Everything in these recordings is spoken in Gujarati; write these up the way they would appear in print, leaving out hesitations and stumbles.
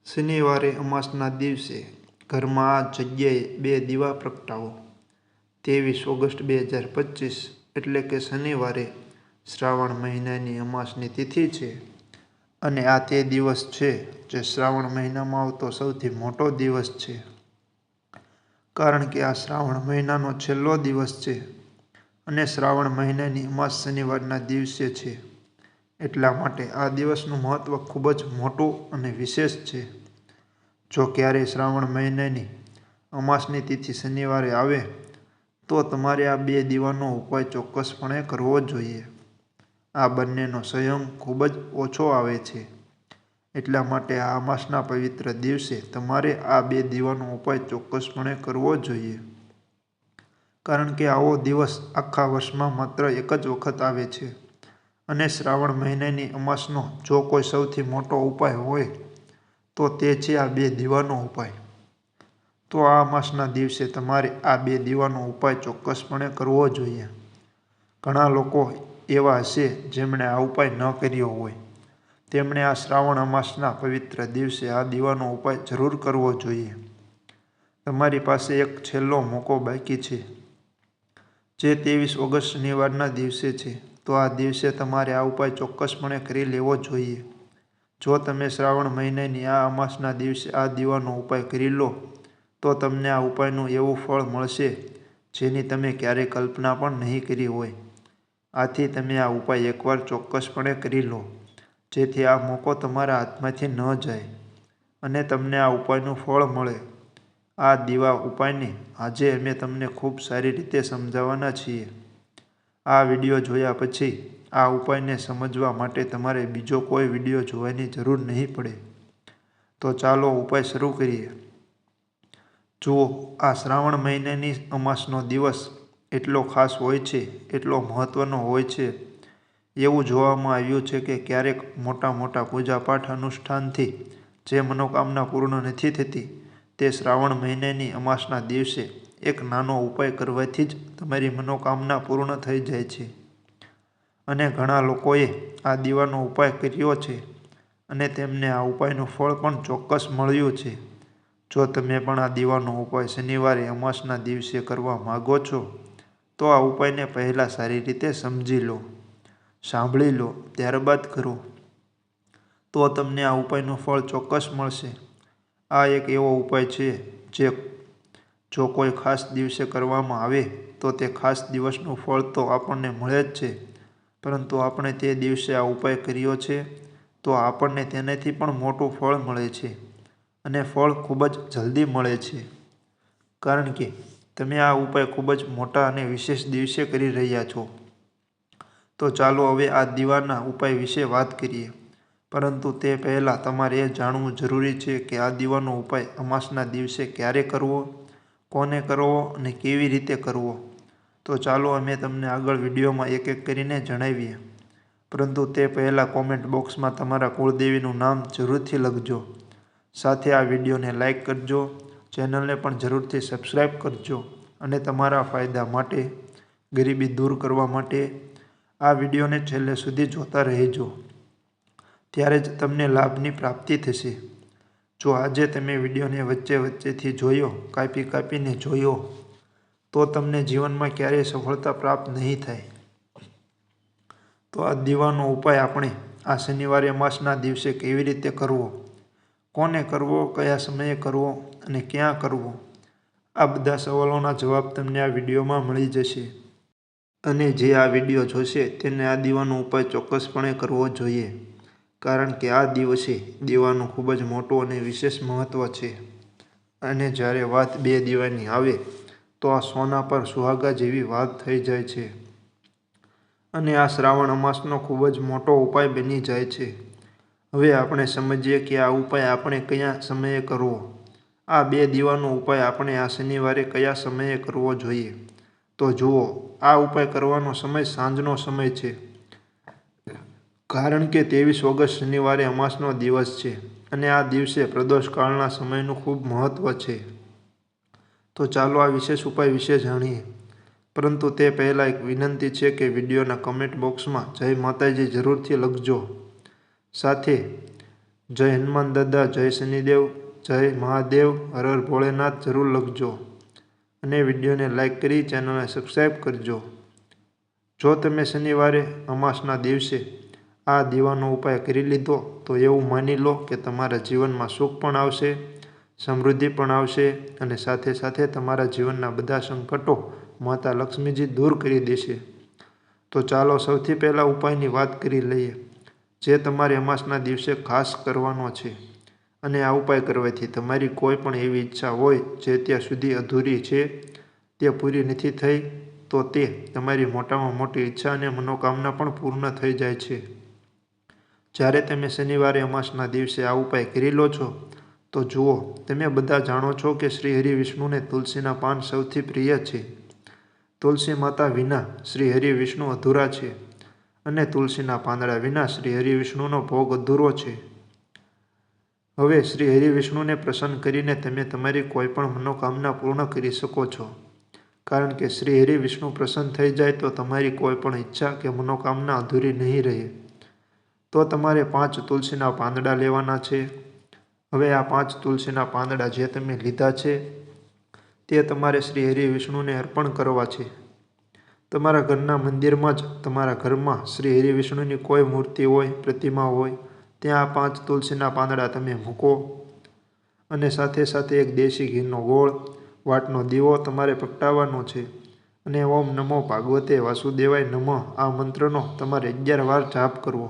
શનિવારે અમાસના દિવસે ઘરમાં આ જગ્યાએ 2 દીવા પ્રગટાવો। 23 ઓગસ્ટ 2025 એટલે કે શનિવારે શ્રાવણ મહિનાની અમાસની તિથિ છે અને આ તે દિવસ છે જે શ્રાવણ મહિનામાં આવતો સૌથી મોટો દિવસ છે, કારણ કે આ શ્રાવણ મહિનાનો છેલ્લો દિવસ છે અને શ્રાવણ મહિનાની અમાસ શનિવારના દિવસે છે। એટલા માટે આ દિવસનું મહત્વ ખૂબ જ મોટું અને વિશેષ છે। જો ક્યારેય શ્રાવણ મહિનાની અમાસની તિથિ શનિવારે આવે તો તમારે આ 2 દીવાનો ઉપાય ચોક્કસપણે કરવો જોઈએ। આ બંનેનો સંયોગ ખૂબ જ ઓછો આવે છે, એટલા માટે આ અમાસના પવિત્ર દિવસે તમારે આ 2 દીવાનો ઉપાય ચોક્કસપણે કરવો જોઈએ, કારણ કે આવો દિવસ આખા વર્ષમાં માત્ર એક જ વખત આવે છે અને શ્રાવણ મહિનાની અમાસનો જો કોઈ સૌથી મોટો ઉપાય હોય તો તે છે આ 2 દીવાનો ઉપાય। તો આ અમાસના દિવસે તમારે આ 2 દીવાનો ઉપાય ચોક્કસપણે કરવો જોઈએ। ઘણા લોકો એવા હશે જેમણે આ ઉપાય ન કર્યો હોય, તેમણે આ શ્રાવણ અમાસના પવિત્ર દિવસે આ દીવાનો ઉપાય જરૂર કરવો જોઈએ। તમારી પાસે એક છેલ્લો મોકો બાકી છે, જે 23 ઓગસ્ટ શનિવારના દિવસે છે, તો આ દિવસે તમારે આ ઉપાય ચોક્કસપણે કરી લેવો જોઈએ। જો તમે શ્રાવણ મહિનાની આ અમાસના દિવસે આ દીવાનો ઉપાય કરી લો તો તમને આ ઉપાયનું એવું ફળ મળશે જેની તમે ક્યારેય કલ્પના પણ નહીં કરી હોય। આથી તમે આ ઉપાય એકવાર ચોક્કસપણે કરી લો, જેથી આ મોકો તમારા હાથમાંથી ન જાય અને તમને આ ઉપાયનું ફળ મળે। આ દીવા ઉપાયને આજે અમે તમને ખૂબ સારી રીતે સમજાવવાના છીએ। આ વિડીયો જોયા પછી આ ઉપાયને સમજવા માટે તમારે બીજો કોઈ વિડીયો જોવાની જરૂર નહીં પડે। તો ચાલો ઉપાય શરૂ કરીએ। જુઓ, આ શ્રાવણ મહિનાની અમાસનો દિવસ એટલો ખાસ હોય છે, એટલો મહત્વનો હોય છે, એવું જોવામાં આવ્યું છે કે ક્યારેક મોટા પૂજાપાઠ અનુષ્ઠાનથી જે મનોકામના પૂર્ણ નથી થતી, તે શ્રાવણ મહિનાની અમાસના દિવસે એક નાનો ઉપાય કરવાથી જ તમારી મનોકામના પૂર્ણ થઈ જાય છે। અને ઘણા લોકોએ આ દીવાનો ઉપાય કર્યો છે અને તેમને આ ઉપાયનું ફળ પણ ચોક્કસ મળ્યું છે। જો તમે પણ આ દીવાનો ઉપાય શનિવારે અમાસના દિવસે કરવા માગો છો તો આ ઉપાયને પહેલાં સારી રીતે સમજી લો, સાંભળી લો, ત્યારબાદ કરો, તો તમને આ ઉપાયનું ફળ ચોક્કસ મળશે। આ એક એવો ઉપાય છે જે જો કોઈ ખાસ દિવસે કરવામાં આવે તો તે ખાસ દિવસનું ફળ તો આપણને મળે જ છે, પરંતુ આપણે તે દિવસે આ ઉપાય કર્યો છે તો આપણને તેનાથી પણ મોટું ફળ મળે છે અને ફળ ખૂબ જ જલ્દી મળે છે, કારણ કે તમે આ ઉપાય ખૂબ જ મોટા અને વિશેષ દિવસે કરી રહ્યા છો। તો ચાલો હવે આ દીવાના ઉપાય વિશે વાત કરીએ, પરંતુ તે પહેલાં તમારે એ જાણવું જરૂરી છે કે આ દીવાનો ઉપાય અમાસના દિવસે ક્યારે કરવો, કોને કરવો અને કેવી રીતે કરવો। તો ચાલો અમે તમને આગળ વિડીયોમાં એક એક કરીને જણાવીએ, પરંતુ તે પહેલાં કોમેન્ટ બોક્સમાં તમારા કુળદેવીનું નામ જરૂરથી લખજો। સાથે આ વિડીયોને લાઇક કરજો, ચેનલને પણ જરૂરથી સબસ્ક્રાઈબ કરજો અને તમારા ફાયદા માટે, ગરીબી દૂર કરવા માટે આ વિડીયોને છેલ્લે સુધી જોતા રહેજો, ત્યારે જ તમને લાભની પ્રાપ્તિ થશે। જો આજે તમે વિડીયોને વચ્ચેથી જોયો, કાપીને જોયો, તો તમને જીવનમાં ક્યારેય સફળતા પ્રાપ્ત નહીં થાય। તો આ દીવાનો ઉપાય આપણે આ શનિવારે અમાસના દિવસે કેવી રીતે કરવો, કોને કરવો, કયા સમયે કરવો અને ક્યાં કરવો, આ બધા સવાલોના જવાબ તમને આ વિડીયોમાં મળી જશે। અને જે આ વિડીયો જોશે તેને આ દીવાનો ઉપાય ચોક્કસપણે કરવો જોઈએ, કારણ કે આ દિવસે દીવાનું ખૂબ જ મોટું અને વિશેષ મહત્વ છે। અને જ્યારે વાત 2 દીવાની આવે તો આ સોના પર સુહાગા જેવી વાત થઈ જાય છે અને આ શ્રાવણ અમાસનો ખૂબ જ મોટો ઉપાય બની જાય છે। હવે આપણે સમજીએ કે આ ઉપાય આપણે કયા સમયે કરવો। આ 2 દીવાનો ઉપાય આપણે આ શનિવારે કયા સમયે કરવો જોઈએ? તો જુઓ, આ ઉપાય કરવાનો સમય સાંજનો સમય છે, કારણ કે 23 ઓગસ્ટ શનિવારે અમાસનો દિવસ છે અને આ દિવસે પ્રદોષકાળના સમયનું ખૂબ મહત્વ છે। તો ચાલો આ વિશેષ ઉપાય વિશે જાણીએ, પરંતુ તે પહેલાં એક વિનંતી છે કે વિડીયોના કમેન્ટ બોક્સમાં જય માતાજી જરૂરથી લખજો। સાથે જય હનુમાન દાદા, જય શનિદેવ, જય મહાદેવ, હર હર ભોળેનાથ જરૂર લખજો અને વિડીયોને લાઇક કરી ચેનલને સબસ્ક્રાઈબ કરજો. જો તમે શનિવારે અમાસના દિવસે આ દીવાનો ઉપાય કરી લીધો તો એવું માની લો કે તમારા જીવનમાં સુખ પણ આવશે, સમૃદ્ધિ પણ આવશે અને સાથે સાથે તમારા જીવનના બધા સંકટો માતા લક્ષ્મીજી દૂર કરી દેશે. તો ચાલો સૌથી પહેલાં ઉપાયની વાત કરી લઈએ, જે તમારે અમાસના દિવસે ખાસ કરવાનો છે. અને આ ઉપાય કરવાથી તમારી કોઈ પણ એવી ઈચ્છા હોય જે અત્યાર સુધી અધૂરી છે, તે પૂરી નથી થઈ, તો તે તમારી મોટામાં મોટી ઈચ્છા અને મનોકામના પણ પૂર્ણ થઈ જાય છે. જ્યારે તમે શનિવારે અમાસના દિવસે આ ઉપાય કરી લો છો તો જુઓ, તમે બધા જાણો છો કે શ્રી હરિ વિષ્ણુને તુલસીના પાન સૌથી પ્રિય છે. તુલસી માતા વિના શ્રી હરિ વિષ્ણુ અધૂરા છે અને તુલસીના પાંદડા વિના શ્રી હરિ વિષ્ણુનો ભોગ અધૂરો છે. હવે શ્રી હરિ વિષ્ણુને પ્રસન્ન કરીને તમે તમારી કોઈ પણ મનોકામના પૂર્ણ કરી શકો છો. કારણ કે શ્રી હરિ વિષ્ણુ પ્રસન્ન થઈ જાય તો તમારી કોઈ પણ ઈચ્છા કે મનોકામના અધૂરી નહીં રહે. તો તમારે 5 તુલસીના પાંદડા લેવાના છે. હવે આ 5 તુલસીના પાંદડા જે તમે લીધા છે તે તમારે શ્રી હરિ વિષ્ણુને અર્પણ કરવા છે. તમારા ઘરના મંદિરમાં જ, તમારા ઘરમાં શ્રી હરિ વિષ્ણુની કોઈ મૂર્તિ હોય, પ્રતિમા હોય, ત્યાં આ 5 તુલસીના પાંદડા તમે મૂકો અને સાથે સાથે એક દેશી ઘીનો ગોળ, વાટનો દીવો તમારે પ્રગટાવવાનો છે અને ઓમ નમો ભાગવતે વાસુદેવાય નમઃ આ મંત્રનો તમારે 11 વાર જાપ કરવો.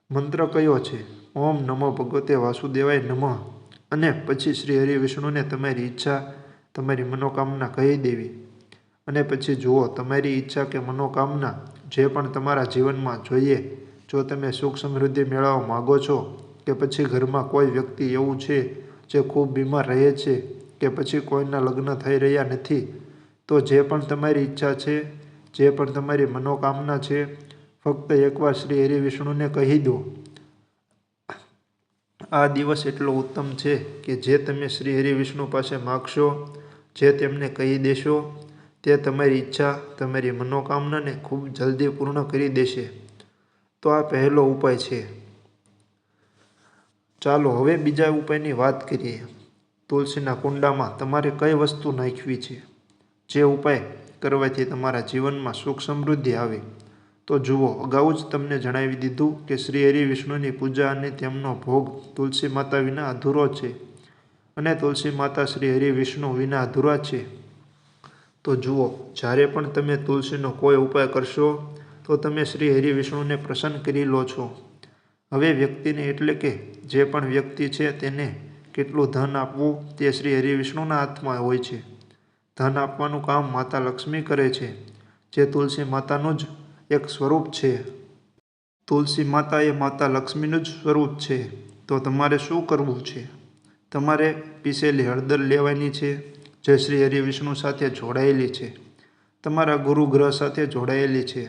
મંત્ર કયો છે? ઓમ નમો ભગવતે વાસુદેવાય નમઃ. અને પછી શ્રી હરિ વિષ્ણુને તમારી ઈચ્છા, તમારી મનોકામના કહી દેવી. અને પછી જુઓ, તમારી ઈચ્છા કે મનોકામના જે પણ તમારા જીવનમાં જોઈએ, જો તમે સુખ સમૃદ્ધિ મેળવવા માગો છો કે પછી ઘરમાં કોઈ વ્યક્તિ એવું છે જે ખૂબ બીમાર રહે છે કે પછી કોઈના લગ્ન થઈ રહ્યા નથી, તો જે પણ તમારી ઈચ્છા છે, જે પણ તમારી મનોકામના છે, ફક્ત એકવાર શ્રી હરિ વિષ્ણુને કહી દો. આ દિવસ એટલો ઉત્તમ છે કે જે તમે શ્રી હરિ વિષ્ણુ પાસે માગશો, જે તેમને કહી દેશો, તે તમારી ઈચ્છા, તમારી મનોકામનાને ખૂબ જલ્દી પૂર્ણ કરી દેશે. તો આ પહેલો ઉપાય છે. ચાલો હવે બીજા ઉપાયની વાત કરીએ. તુલસીના કુંડામાં તમારે કઈ વસ્તુ નાખવી છે, જે ઉપાય કરવાથી તમારા જીવનમાં સુખ સમૃદ્ધિ આવે. તો જુઓ, અગાઉ જ તમને જણાવી દીધું કે શ્રી હરિ વિષ્ણુની પૂજા અને તેમનો ભોગ તુલસી માતા વિના અધૂરો છે અને તુલસી માતા શ્રી હરિ વિષ્ણુ વિના અધૂરા છે. તો જુઓ, જ્યારે પણ તમે તુલસીનો કોઈ ઉપાય કરશો તો તમે શ્રી હરિ વિષ્ણુને પ્રસન્ન કરી લો છો. હવે વ્યક્તિને, એટલે કે જે પણ વ્યક્તિ છે તેને કેટલું ધન આપવું તે શ્રી હરિ વિષ્ણુના હાથમાં હોય છે. ધન આપવાનું કામ માતા લક્ષ્મી કરે છે, જે તુલસી માતાનું જ એક સ્વરૂપ છે. તુલસી માતા એ માતા લક્ષ્મીનું જ સ્વરૂપ છે. તો તમારે શું કરવું છે? તમારે પીસેલી હળદર લેવાની છે, જે શ્રી હરિ વિષ્ણુ સાથે જોડાયેલી છે, તમારા ગુરુ ગ્રહ સાથે જોડાયેલી છે,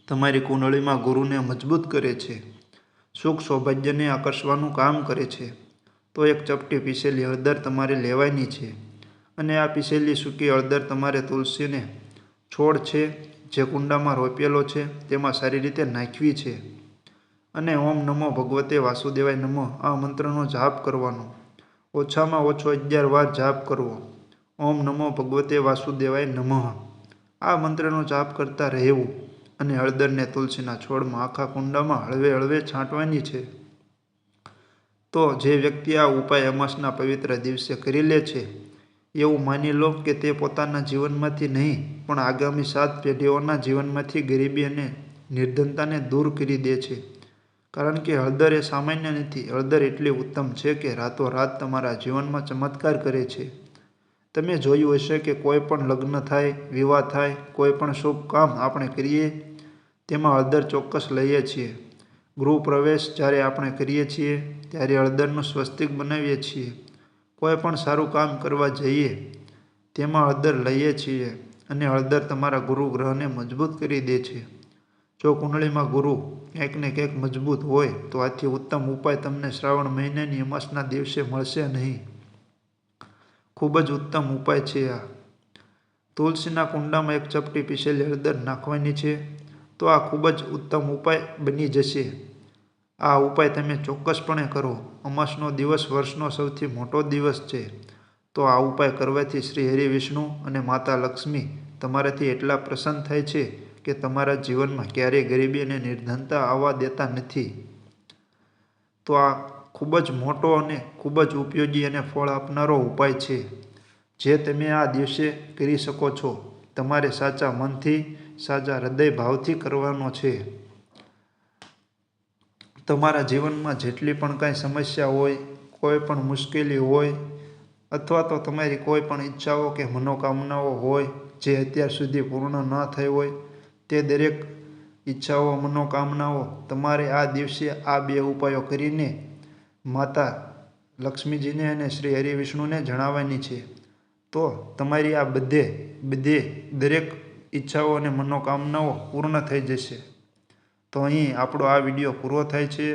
તમારી કુંડળીમાં ગુરુને મજબૂત કરે છે, સુખ સૌભાગ્યને આકર્ષવાનું કામ કરે છે. તો એક ચપટી પીસેલી હળદર તમારે લેવાની છે અને આ પીસેલી સૂકી હળદર તમારે તુલસીને છોડ છે જે કુંડામાં રોપેલો છે તેમાં સારી રીતે નાખવી છે અને ઓમ નમો ભગવતે વાસુદેવાય નમઃ આ મંત્રનો જાપ કરવાનો. ઓછામાં ઓછો 11 વાર જાપ કરવો. ઓમ નમો ભગવતે વાસુદેવાય નમઃ આ મંત્રનો જાપ કરતા રહેવું અને હળદરને તુલસીના છોડમાં આખા કુંડામાં હળવે હળવે છાંટવાની છે. તો જે વ્યક્તિ આ ઉપાય અમાસના પવિત્ર દિવસે કરી લે છે, એવું માની લો કે તે પોતાના જીવનમાંથી નહીં પણ આગામી 7 પેઢીઓના જીવનમાંથી ગરીબી અને નિર્ધનતાને દૂર કરી દે છે. કારણ કે હળદર એ સામાન્ય નથી. હળદર એટલી ઉત્તમ છે કે રાતોરાત તમારા જીવનમાં ચમત્કાર કરે છે. તમે જોયું હશે કે કોઈ પણ લગ્ન થાય, વિવાહ થાય, કોઈ પણ શુભ કામ આપણે કરીએ તેમાં હળદર ચોક્કસ લઈએ છીએ. ગૃહ પ્રવેશ જ્યારે આપણે કરીએ છીએ ત્યારે હળદરનું સ્વસ્તિક બનાવીએ છીએ. કોઈ પણ સારું કામ કરવા જઈએ તેમાં હળદર લઈએ છીએ અને હળદર તમારા ગુરુ ગ્રહને મજબૂત કરી દે છે. જો કુંડળીમાં ગુરુ ક્યાંક ને ક્યાંક મજબૂત હોય તો આથી ઉત્તમ ઉપાય તમને શ્રાવણ મહિનાની અમાસના દિવસે મળશે નહીં. ખૂબ જ ઉત્તમ ઉપાય છે આ. તુલસીના કુંડામાં એક ચપટી પીસેલી હળદર નાખવાની છે. તો આ ખૂબ જ ઉત્તમ ઉપાય બની જશે. આ ઉપાય તમે ચોક્કસપણે કરો. અમાસનો દિવસ વર્ષનો સૌથી મોટો દિવસ છે. તો આ ઉપાય કરવાથી શ્રી હરિ વિષ્ણુ અને માતા લક્ષ્મી તમારાથી એટલા પ્રસન્ન થાય છે કે તમારા જીવનમાં ક્યારેય ગરીબી અને નિર્ધનતા આવવા દેતા નથી. તો આ ખૂબ જ મોટો અને ખૂબ જ ઉપયોગી અને ફળ આપનારો ઉપાય છે, જે તમે આ દિવસે કરી શકો છો. તમારે સાચા મનથી, સાચા હૃદય ભાવથી કરવાનો છે. તમારા જીવનમાં જેટલી પણ કાંઈ સમસ્યા હોય, કોઈ પણ મુશ્કેલી હોય, અથવા તો તમારી કોઈ પણ ઈચ્છાઓ કે મનોકામનાઓ હોય જે અત્યાર સુધી પૂર્ણ ન થઈ હોય, તે દરેક ઈચ્છાઓ, મનોકામનાઓ તમારે આ દિવસે આ 2 ઉપાયો કરીને માતા લક્ષ્મીજીને અને શ્રી હરિ વિષ્ણુને જણાવવાની છે. તો તમારી આ દરેક ઈચ્છાઓ અને મનોકામનાઓ પૂર્ણ થઈ જશે. તો અહીં આપણો આ વિડીયો પૂરો થાય છે.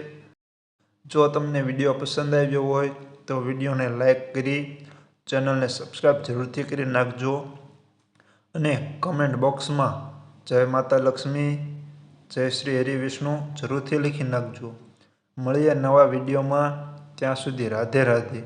જો તમને વિડીયો પસંદ આવ્યો હોય તો વિડીયોને લાઈક કરી, ચેનલને સબસ્ક્રાઈબ જરૂરથી કરી નાખજો અને કમેન્ટ બોક્સમાં જય માતા લક્ષ્મી, જય શ્રી હરિ વિષ્ણુ જરૂરથી લખી નાખજો. મળીએ નવા વિડીયોમાં. ત્યાં સુધી રાધે રાધે.